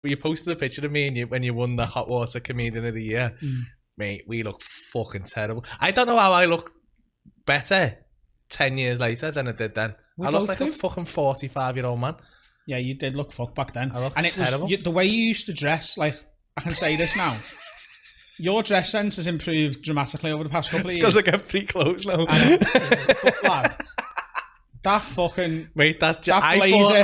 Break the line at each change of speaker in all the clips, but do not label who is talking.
you posted a picture of me and you when you won the Hot Water Comedian of the Year. Mate, we look fucking terrible. I don't know how I look better 10 years later than I did then. I look like a fucking 45-year-old man.
Yeah, you did look fucked back then.
I look terrible.
Was the way you used to dress, like, I can say this now. Your dress sense has improved dramatically over the past couple of years.
Because I get free clothes now.
Lad, that fucking...
Mate, that
blazer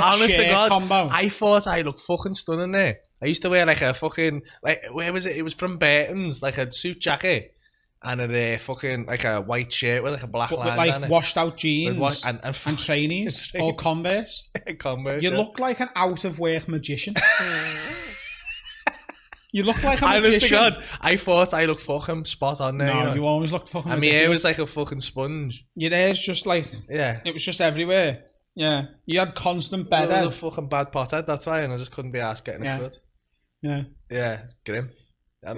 combo.
I thought I looked fucking stunning there. I used to wear like a fucking... Like, where was it? It was from Burton's, like a suit jacket. And a fucking, like a white shirt with like a black line
like
on it.
Washed out jeans and trainees. All Converse.
Converse,
you look like an out-of-work magician. You look like a magician.
Honest to God, I thought I looked fucking spot on there.
No, you always looked fucking
and my hair was like a fucking sponge.
Your hair's just like... Yeah. It was just everywhere. Yeah. You had constant bed head.
I was a fucking bad pothead, that's why, and I just couldn't be asked getting a cut.
Yeah.
Yeah, it's grim. I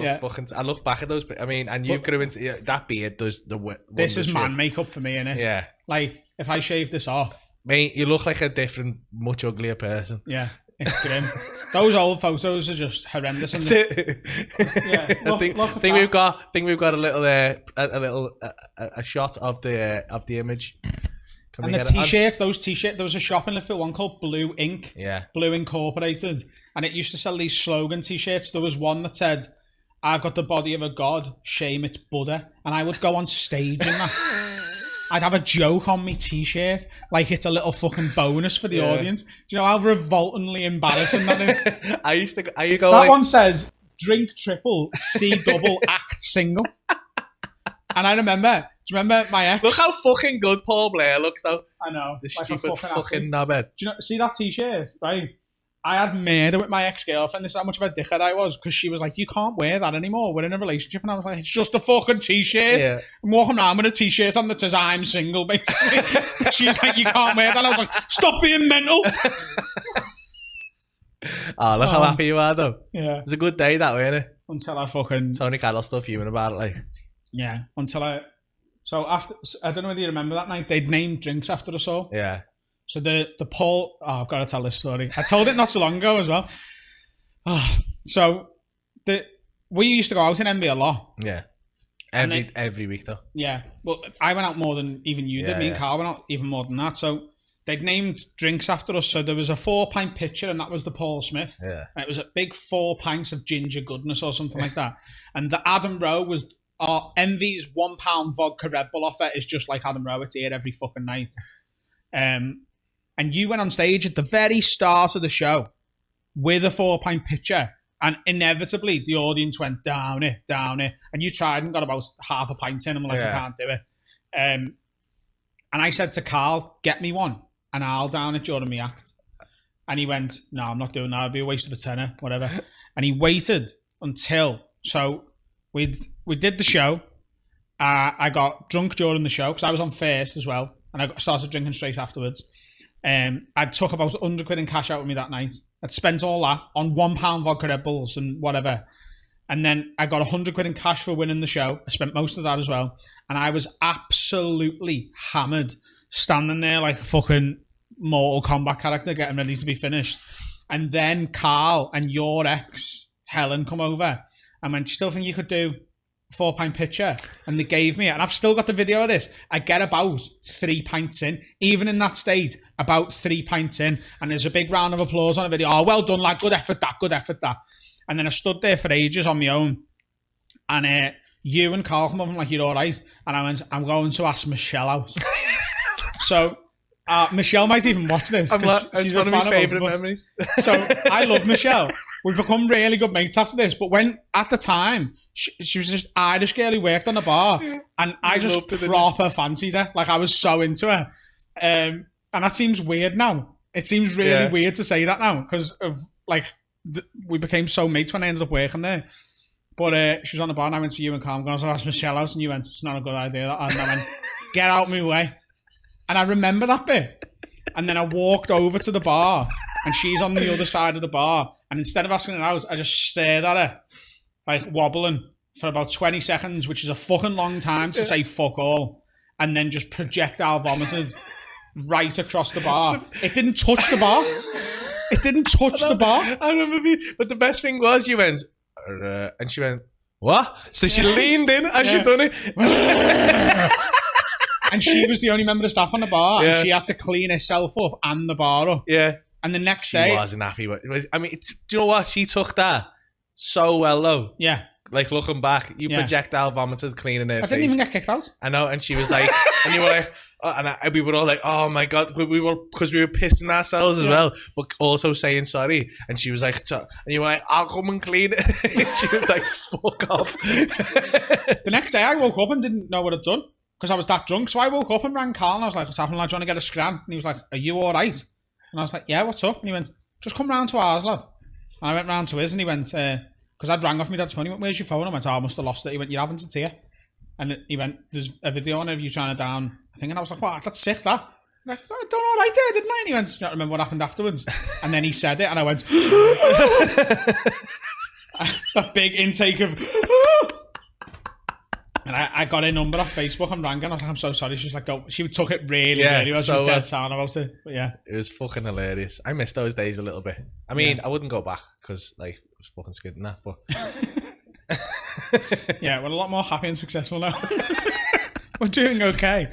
look back at those, I mean, and you grew into... That beard does the...
This is man makeup for me, innit?
Yeah.
Like, if I shave this off...
Mate, you look like a different, much uglier person.
Yeah. It's grim. Those old photos are just horrendous. I
think we've got a shot of the image.
And the t-shirts, there was a shop in Liverpool, one called Blue Ink.
Yeah.
Blue Incorporated. And it used to sell these slogan t-shirts. There was one that said, "I've got the body of a god, shame it's Buddha." And I would go on stage in that. I'd have a joke on me t-shirt, like it's a little fucking bonus for the audience. Do you know how revoltingly embarrassing that is? That one says, "Drink triple, see double, act single." And I remember, do you remember my ex?
Look how fucking good Paul Blair looks though.
I know.
The stupid fucking knobhead.
Do you know, see that t-shirt, right? I had murder with my ex-girlfriend. This is how much of a dickhead I was, because she was like, "You can't wear that anymore. We're in a relationship." And I was like, "It's just a fucking t-shirt." Yeah. I'm walking around with a t-shirt on that says "I'm single," basically. She's like, "You can't wear that." I was like, "Stop being mental."
Oh, look how happy you are though.
Yeah.
It was a good day that way, innit?
Until I fucking...
Tony Carroll still fuming about it, like.
Yeah, until I... So after... I don't know whether you remember that night. They'd named drinks after us all.
Yeah.
So the Paul... Oh, I've got to tell this story. I told it not so long ago as well. Oh, so we used to go out in Envy a lot.
Yeah. Every week though.
Yeah. Well, I went out more than even you did. Me and Carl went out even more than that. So they'd named drinks after us. So there was a 4-pint pitcher, and that was the Paul Smith.
Yeah.
And it was a big 4 pints of ginger goodness or something like that. And the Adam Rowe was... Envy's £1 vodka Red Bull offer is just like Adam Rowe. It's here every fucking night. And you went on stage at the very start of the show with a 4-pint pitcher, and inevitably the audience went down it. And you tried and got about half a pint in, and I'm like, "I can't do it." And I said to Carl, "Get me one, and I'll down it during my act." And he went, "No, I'm not doing that. It'd be a waste of a tenner, whatever." And he waited until... So we did the show. I got drunk during the show because I was on first as well, and I started drinking straight afterwards. I took about 100 quid in cash out with me that night. I'd spent all that on £1 vodka Red Bulls and whatever. And then I got 100 quid in cash for winning the show. I spent most of that as well. And I was absolutely hammered, standing there like a fucking Mortal Kombat character getting ready to be finished. And then Carl and your ex, Helen, come over and went, "Do you still think you could do a 4-pint pitcher?" And they gave me it. And I've still got the video of this. I get about 3 pints in. Even in that state, about 3 pints in. And there's a big round of applause on the video. "Oh, well done, lad. Good effort, that. Good effort, that." And then I stood there for ages on my own. And you and Carl come up and like, "You're all right?" And I went, "I'm going to ask Michelle out." So Michelle might even watch this.
She's one of my favourite memories.
So I love Michelle. We've become really good mates after this. But when, at the time, she was just Irish girl who worked on the bar. And I just proper fancied her. Like, I was so into her. And that seems weird now. It seems really weird to say that now. Because of, like, we became so mates when I ended up working there. But she was on the bar and I went to you and Carl. I'm going to ask Michelle out. And you went, "It's not a good idea." And I went, "Get out my way." And I remember that bit. And then I walked over to the bar. And she's on the other side of the bar. And instead of asking her out, I just stared at her, like wobbling for about 20 seconds, which is a fucking long time to say fuck all. And then just projectile vomited right across the bar. It didn't touch the bar. It didn't touch the bar.
I remember, but the best thing was you went, and she went, what? So she leaned in and she'd done it.
And she was the only member of staff on the bar, and she had to clean herself up and the bar up.
Yeah.
And the next day...
She wasn't happy. Do you know what? She took that so well, though.
Yeah.
Like, looking back, you projectile vomited cleaning her face.
I didn't even get kicked out.
I know, and she was like... and you were like... and we were all like, oh my God, because we were pissing ourselves as well, but also saying sorry. And she was like, and you were like, I'll come and clean it. And she was like, fuck off.
The next day I woke up and didn't know what I'd done because I was that drunk. So I woke up and rang Carl and I was like, what's happening, lad? Do you want to get a scran? And he was like, are you all right? And I was like, yeah, what's up? And he went, just come round to ours, lad. And I went round to his and he went, because I'd rang off my dad's phone. He went, where's your phone? I went, I must have lost it. He went, you're having to tear. And he went, there's a video on of you trying to down a thing. And I was like, what? That's sick, that. I'm like, I done all right there, didn't I? And he went, do you not remember what happened afterwards? And then he said it, and I went, that big intake of, and I got her number off Facebook and rang her, and I was like, I'm so sorry. She was like, don't. She took it really well. She was dead sound about it. But yeah.
It was fucking hilarious. I miss those days a little bit. I mean, I wouldn't go back because, like, I was fucking scared in that, but.
Yeah, we're a lot more happy and successful now. We're doing okay.